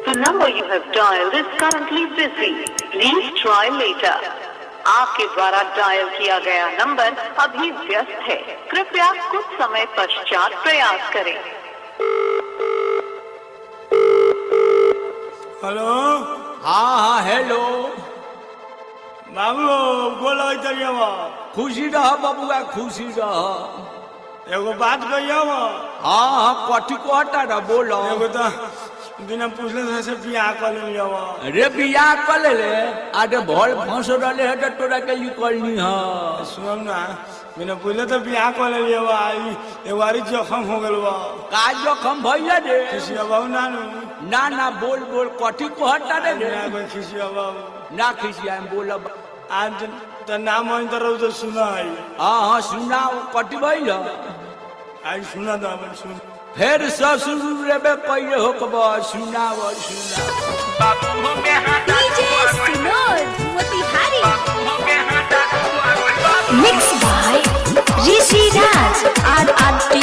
The number you have dialed is currently busy. Please try later. आपके द्वारा dial किया गया number अभी व्यस्त है। कृपया कुछ समय पश्चात प्रयास करें। हेलो। हाँ हेलो बाबू बोलो इधर खुशी रह बबुआ खुशी रह। एगो बात कहियो। हाँ कथी कहता रह बोलो। एगो तो बिना पूछले से बियाह कर लियो। रे बियाह कर ले अरे भर फंस रहे है तो तोरा के लिए करनी है। सुनो ना बिना पूछले तो बियाह कर लियो। एगो आरी जखम हो गेल बा। का जखम भइया रे? खिसिया बाबू ना ना बोल बोल कथी कहता रे? ना खिसिया बाबू ना खिसिया बोलब आज तो नाम है तो सुना है। हाँ सुनाओ कथी भइल? आज सुना दो सुन फिर ससुर रेबे पहले हो कब सुनाव बाबू हो के हाथ DJ Sunod Motihari mix by Rishi Raj RRT.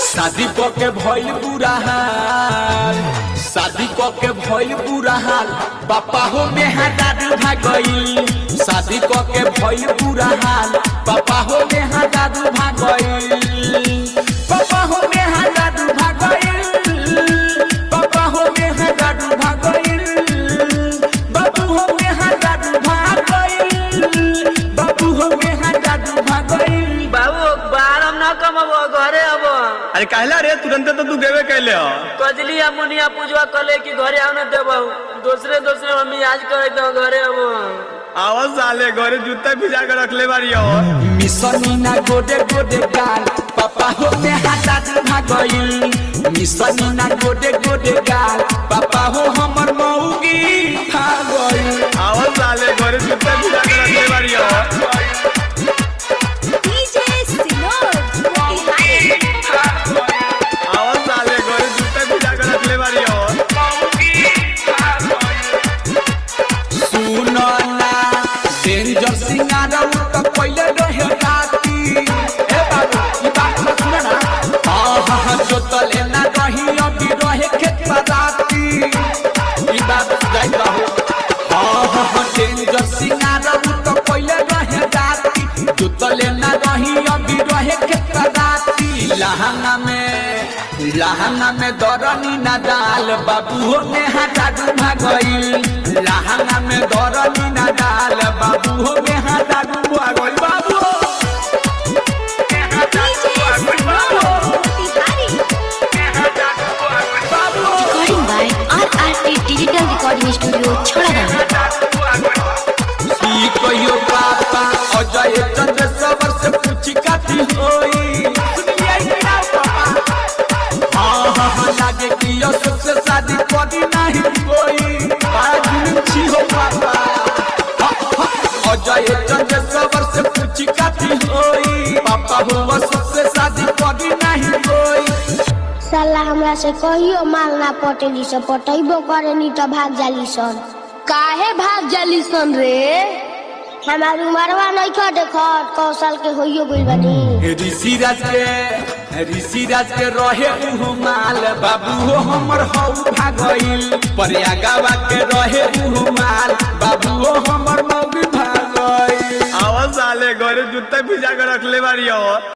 शादी को के भइल बुरा हाल शादी को के भइल बुरा हाल पापा हो में दादू भागई। शादी को के भइल बुरा हाल पापा हो में दादू भागई। पापा हो में दादू भागई। पापा हो में दादू भागई। बाबू हो में दादू भागई। बाबू हो में दादू भागई। बाबू बारम ना कमाबो घरे अब। अरे कहला रे तुरंत तो तू गेबे कैले हो। कजली मुनिया पूजवा कले कि घरे आने देबो। दूसरे दूसरे मम्मी आज करे तो घरे अब। आवाज साले घरे जूता भिजा के रख ले बारी हो। मिसनी ना गोदे गोदे गाल पापा हो में हाथ भागई। मिसनी ना गोदे गोदे गाल पापा हो हमर मौगी भागई। आवाज साले घरे जूता भिजा के रख ले बारी हो। डीजे सुनोद मोतिहारी आवाज साले घरे जूता भिजा के रख ले बारी हो। सुनो ना डेंजर सिंगार तो पहले रहे राती। ए बाबू ई बात मत सुना ना। हां हां जो तले ना रही अभी रहे खेत राती। ई बात जाई रहो। हां हां डेंजर सिंगार तो पहले रहे राती। जो तले ना रही अभी रहे खेत राती। लहंगा में दरनी ना डाल बाबू हो में दादू भागई। लहंगा में दरनी ना डाल बाबू हो में दादू भागई। बाबू DJ Sunod Motihari recording by RRT digital recording studio छोड़ादाना। ई कहियो पापा अजय चंद्र सवर से पूछी काती होई। सुनिए कि ना पापा हाँ हाँ लागे कि सबसे शादी कभी नहीं होई। आज छी हो पापा अजय चंद्र सवर से पूछी काती होई। पापा हो सबसे शादी कभी नहीं होई। साला हमरा से कहियो माल ना पटेली से पटेबो करे नी तो भाग जाली सन। काहे भाग जाली सन रे? हमार उमरवा नहीं खा देखत कौशल के होइयो गइल बानी। ऋषि राज के रहे उहो माल बाबू हो हमर हौ भागईल। प्रयागवा के रहे उहो माल बाबू हो हमर मौगी भागईल। आवाज साले घरे जूता भिजा के रख ले बारी हो।